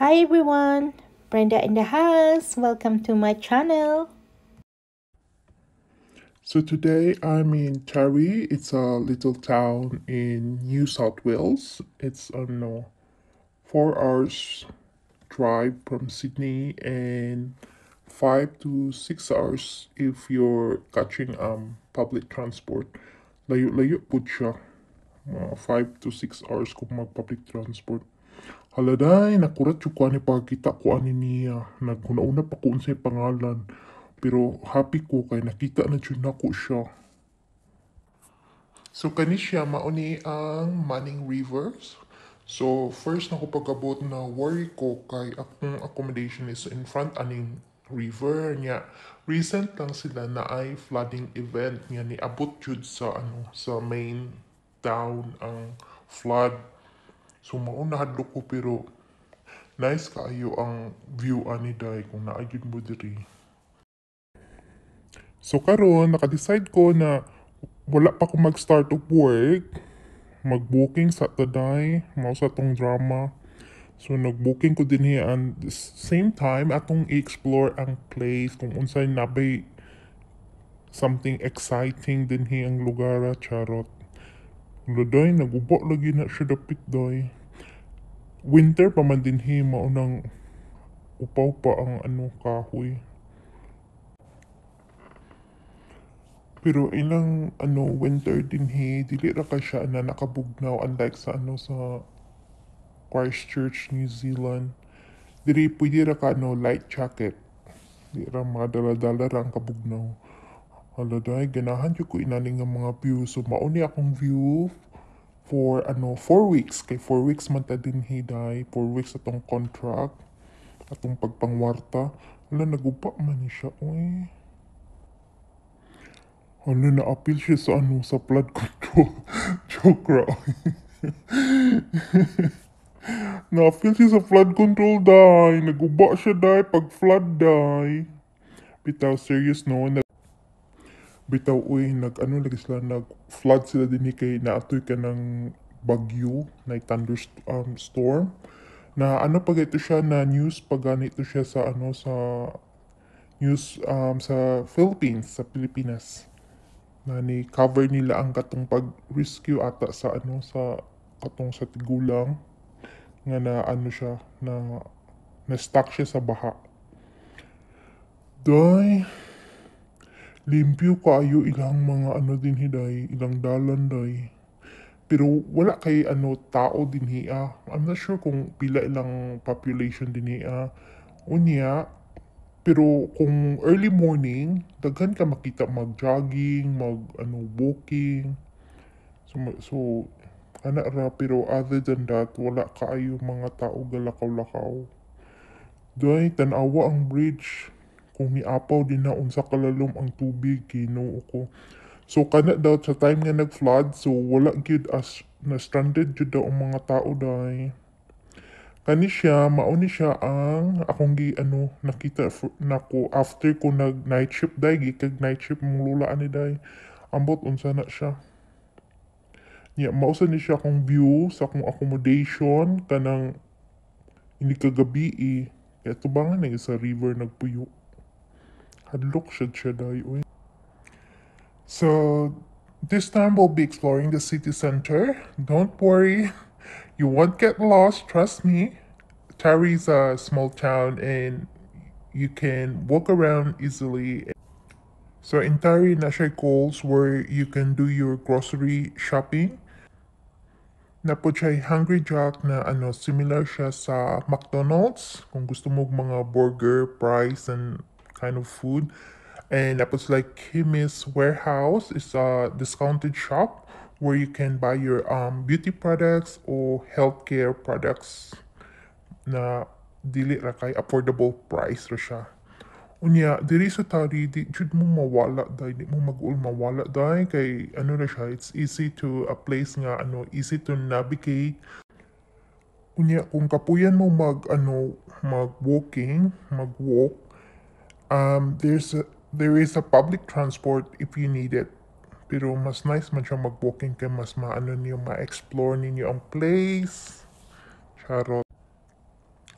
Hi everyone, Brenda in the house. Welcome to my channel. So today I'm in Taree. It's a little town in New South Wales. It's 4 hours drive from Sydney and 5 to 6 hours if you're catching public transport. Layo-layo po siya. 5 to 6 hours kung mag-public transport. Haladay, nakurat yung kuha ni pagkita ko ani niya. Naguna-una pa ko unsay pangalan. Pero happy ko kay nakita na dyan ako siya. So kani siya mauni ang Manning Rivers. So first na ko pagabot na worry ko kay akong accommodation is in front aning river niya. Recent lang sila na ay flooding event niya ni abot jud sa sa main town ang flood. So mauna hadlo ko pero nice kaayo ang view ani day kung naayud mo diri. So karon naka-decide ko na wala pa ko mag-start of work, mag-booking sa taday, mao sa tong drama. So nag-booking ko din here and same time atong i-explore ang place kung unsay nabay something exciting din hi ang lugar charot. Lodoy nagubo lagi na siya dapit doy. Winter pa man din hi maunang upaw pa ang kahoy. Pero ilang winter din dili ra ka siya na nakabugnaw unlike sa sa Christchurch, New Zealand. Diri pwede ra ka light jacket. Di ra madala-dala ra ang kabugnaw. Haladay, ganahan jud ko inani nga mga view. So mauni akong view for 4 weeks. Kay 4 weeks man ta din hiday. 4 weeks atong contract. Atong pagpangwarta. Hala, nagupa man ni siya. Uy. Hala, na-appeal siya sa sa flood control. Joke ra. Na-appeal siya sa flood control, day. Naguba siya, day. Pag flood, day. Bitaw, serious no. Bitaw, uy, lagi sila, nag-flood sila din kay naatoy ka ng bagyo, na thunderstorm. Na pag ito siya na news, pag ganito siya sa sa news sa Philippines, sa Pilipinas. Na ni cover nila ang katong pag-rescue ata sa sa katong sa tigulang nga na siya na stuck siya sa baha. Day, limpyo kaayo ilang mga din hiday, ilang dalan day. Pero wala kay tao din hiya. I'm not sure kung pila ilang population din hiya. Unya, pero kung early morning, daghan ka makita mag-jogging, walking. So ana ra, pero other than that, wala kaayo mga tao galakaw-lakaw. Day, tanawa ang bridge. Kung niapaw din na unsa kalalom ang tubig, Ginoo ko. So kana daw sa time nga nag-flood, so wala gyud as na stranded jud daw ang mga tao day. Kani siya, mauni siya ang akong nakita nako after ko nag night shift day, gikag night shift mong lula ani day. Ambot unsa na siya. Mausa ni siya akong view sa akong accommodation kanang hindi kagabi Kaya tubangan na sa river nagpuyo. Hadlok siya day, uy. So, this time we'll be exploring the city center. Don't worry, you won't get lost, trust me. Taree is a small town and you can walk around easily. So in Taree, na siya calls where you can do your grocery shopping. Na po siya Hungry Jack na similar siya sa McDonald's. Kung gusto mo mga burger, fries, and kind of food. And that was like Kimmy's Warehouse. It's a discounted shop where you can buy your beauty products or healthcare products na dili ra kay affordable price ra siya. Unya, diri sa Tari, di jud mo mawala day, di mo mag-ul mawala day kay na siya, it's easy to a place nga easy to navigate. Unya, kung kapuyan mo mag-walking, mag-walk, there is a public transport if you need it. Pero mas nice man siya mag-walking kay mas ma-explore ninyo ang place. Charot.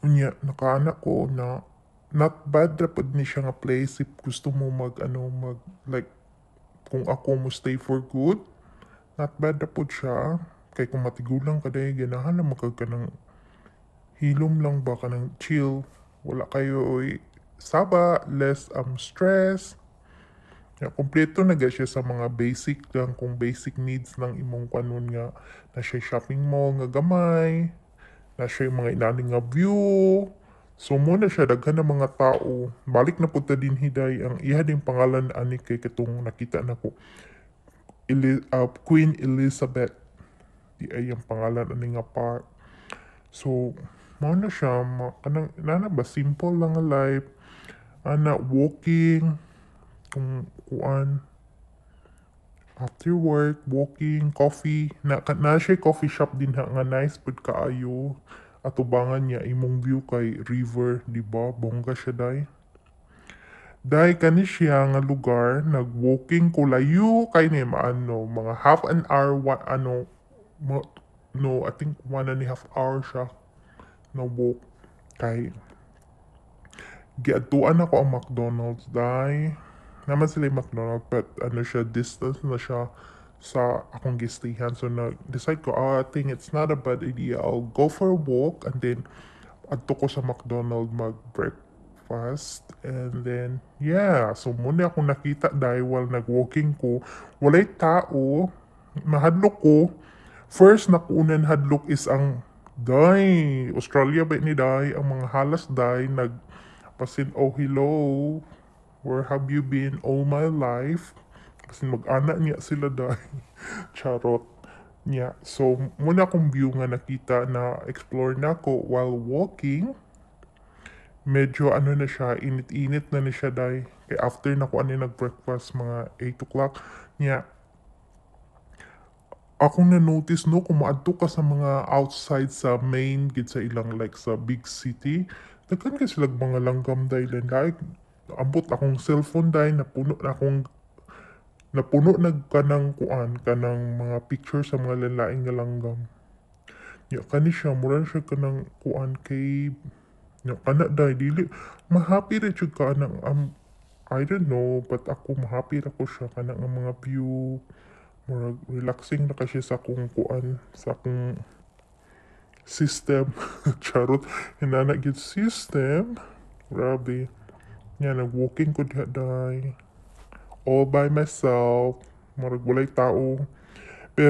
Unya, nakaanak ko na not bad ra pod ni siya nga place if gusto mo mag like kung ako mo stay for good. Not bad ra pod siya. Kay kung matigulang ka day, ganahan na magkag ka ng hilom lang ba ka ng chill. Wala kayo saba, less stress. Ya, kompleto na ga siya sa mga basic lang, kung basic needs lang imong kanon nga na siya shopping mall nga gamay, na siya yung mga inaning nga view. So mo na siya daghan ng mga tao. Balik na punta din hiday ang iha ding pangalan ani kay katong nakita nako. Queen Elizabeth. Di ay ang pangalan ani nga park. So mo na siya kanang nana ba simple lang nga life. Ana walking kung kuan after work, walking, coffee. Na siya coffee shop din ha, nga nice pud kaayo. Atubangan niya imong view kay river, di ba? Bongga siya day. Day kani siya nga lugar, nag-walking ko layo kay ni maano, mga half an hour, no, I think 1.5 hour siya na walk kay giadtuan ako ang McDonald's day. Naman sila yung McDonald's but ano siya, distance na siya sa akong gistayan. So na-decide ko, I think it's not a bad idea. I'll go for a walk and then adto ko sa McDonald's mag-breakfast. And then, yeah. So muna akong nakita dahil while nag-walking ko, walay tao, mahadlok ko. First na kunan hadlok is ang day. Australia ba ni day? Ang mga halas day nagpasin, oh hello. Where have you been all my life? Kasi mag-ana niya sila dahil. Charot niya. So, muna akong view nga nakita na explore na ako while walking. Medyo ano na siya, init-init na siya dahil. Kaya after na ko nag-breakfast, mga 8 o'clock niya. Akong na-notice no, kung maadto ka sa mga outside sa main, gid sa ilang like sa big city, daghan ka sila mga langgam dahil like, ambot akong cellphone dahil napuno kanang kuan kanang mga picture sa mga lalaing nga langgam. Ya kani siya mura siya kanang kuan kay ya kana dahil dili mahappy ra jud ka nang I don't know but ako mahappy ra ko siya kanang ang mga view mura relaxing na kasi sa akong kuan sa akong system. Charot hinana gid system. Grabe. Yan, nag-walking ko diha day. All by myself. Marag walay tao. Pero,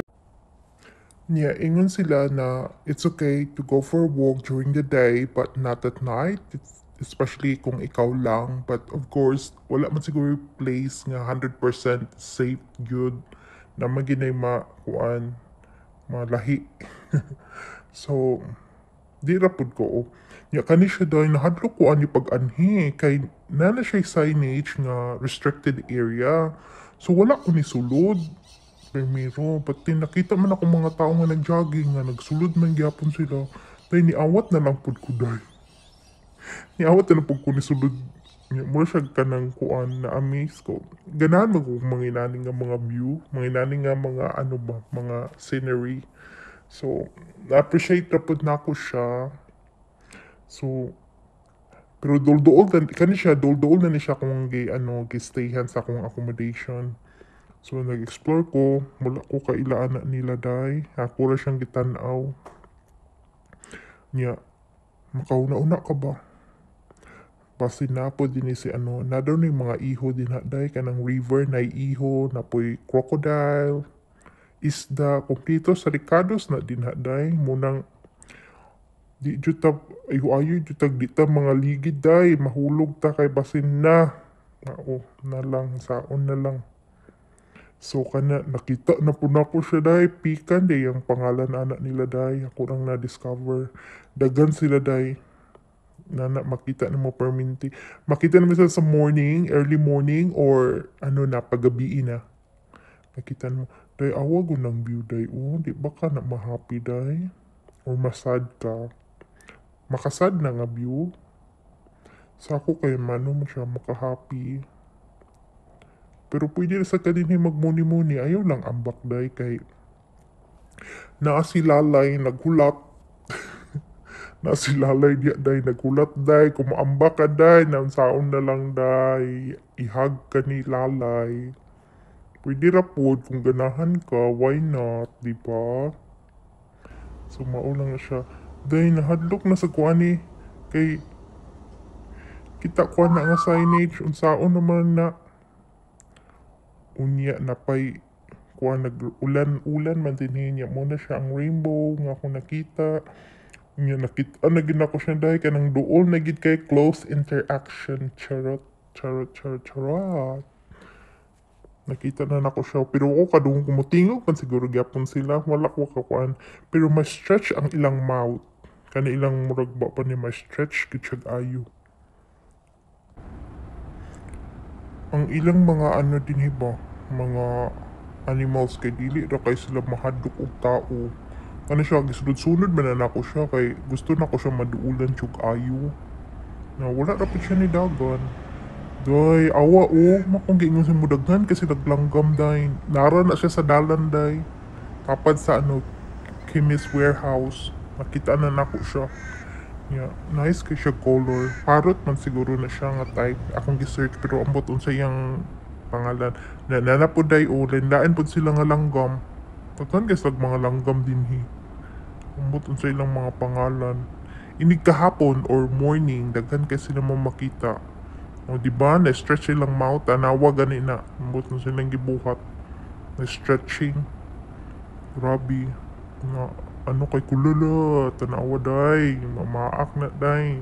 yeah, ingon sila na it's okay to go for a walk during the day but not at night. Especially kung ikaw lang. But of course, wala man siguro place nga 100% safe, good. Na maginay kuan, malahi. So, di rapod ko. Ya kani siya dahil nahadlok ko ani pag-anhi kay nana siya signage nga restricted area. So wala ko ni sulod. Primero, pati nakita man ako mga tao nga nag-jogging nga nagsulod man gyapon sila. Dahil niawat na lang pud ko dahil. Niawat na lang pud ko ni sulod. Mura siya kanang kuan na amaze ko. Ganahan mo kung mga inaning nga mga view, mga inaning nga mga ano ba, mga scenery. So, na-appreciate na pud na ako siya. So, pero dol-dool kani siya, dol-dool na ni siya kung gi-stayhan sa akong accommodation. So, nag-explore ko, mula ko kailaan na nila day. Ako ra siyang gitanaw. Nya, makauna-una ka ba? Basi na po din si na daw ni mga iho din day, kanang river na iho, na po'y crocodile, isda, kompleto sa Ricardos na din day, munang di juta ayo jutag di ta mga ligid day mahulog ta kay basin na na lang saon na lang. So kana nakita na po nako siya day pikan day ang pangalan anak nila day ako lang na discover dagan sila day na makita na mo perminti makita naman sila sa morning, early morning or na paggabi na nakita mo day awag ng view day di ba ka na ma-happy day or masad ka makasad na nga view. Sa ako kay mano mo siya makahappy. Pero pwede na sa kanini magmuni-muni. Ayaw lang ambak day kay naa si lalay naghulat. Na si lalay diya day nagulat day kumaamba ka day naunsaon na lang day ihag ka ni lalay. Pwede ra pod kung ganahan ka, why not, di ba? So mao lang na siya. Day nahadlok na sa kuan ni kay kita kuan na nga signage unsaon naman na unya napay kuan nag-ulan man dinhi niya mo na siya ang rainbow nga ako nakita. Nga nakita na gid ako siya dahil kanang duol na gid kay close interaction charot charot charot charot. Nakita na nako siya pero ako kadung kumutingog man siguro gyapon sila wala ko kakuan pero mas stretch ang ilang mouth kana ilang murag ba pa ni mas stretch gid siya ayo. Ang ilang mga ano din ba mga animals kay dili ra kay sila mahadlok og tao. Ano siya, gisunod-sunod man na ako siya kay gusto na ko siya maduulan tiyog ayo. Na wala rapid siya ni dagan. Day, awa makong giingon sa mudaghan kasi naglanggam day. Nara na siya sa dalan day. Tapad sa ano, Chemist Warehouse. Nakita na nako siya. Yeah, nice kay siya color. Parrot man siguro na siya nga type. Akong gi-search pero ambot unsa yang pangalan. Na po day linlain po sila nga langgam. Tatan guys mga langgam dinhi. Ambot unsa ilang mga pangalan. Inig kahapon or morning daghan kay sila mo makita. O di ba na stretch ilang mouth tanawa gani na. Ambot unsa silang gibuhat. Na stretching. Grabe. Nga ano kay kulala tanawa day mamaak na day.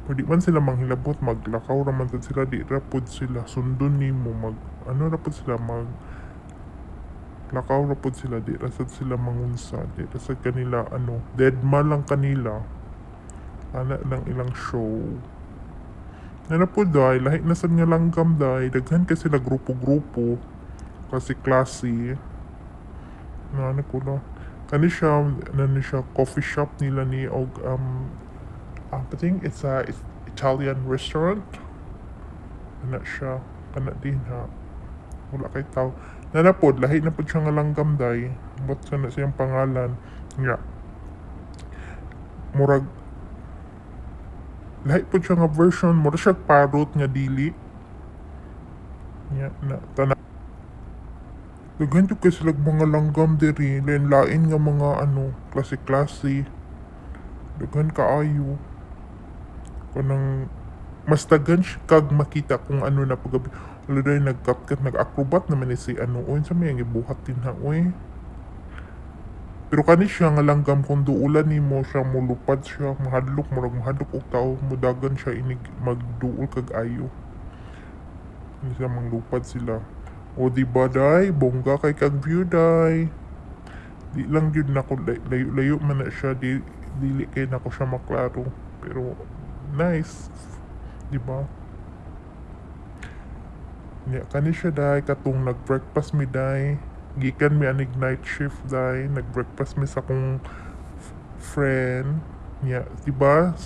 Pwede man sila manghilabot maglakaw raman sad sila di rapod sila sundon nimo mag ano rapod sila mag lakaw ra pod sila di rasad sila mangunsa di rasad kanila ano deadma lang kanila ana lang ilang show na po day lahi na sad nga langgam day daghan kasi sila grupo-grupo klase na ano ko na kani siya coffee shop nila ni og I think it's a Italian restaurant ana siya kana din ha wala kay tao nanapod lahi na pod siya nga langgam day but sana siyang pangalan nga murag lahi pod siya nga version murag siya parrot nga dili nga na tanan daghan jud kay sila mga langgam diri lain nga mga ano klase-klase daghan kaayo kanang mas daghan kag makita kung ano na pagabi wala day nag-cut nag-acrobat naman ni si ano oy sa may gibuhat din ha oy pero kani siya nga langgam kung duulan nimo siya mulupad siya mahadlok murag mahadlok og tao mudagan siya inig magduol kag ayo hindi siya manglupad sila o di ba day bongga kay kag view day di lang yun nako layo man na siya dili kay nako siya maklaro pero nice di ba nya kani siya day katong nag-breakfast mi day gikan mi anig night shift day nag-breakfast mi sa akong friend nya diba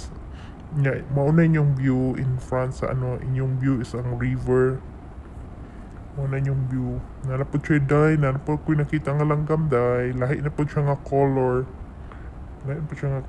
nya mao na inyong view in France sa ano inyong view is ang river mao na inyong view nanapod siya day nanapod ko nakita nga langgam day lahi na po siya nga color lahi po siya nga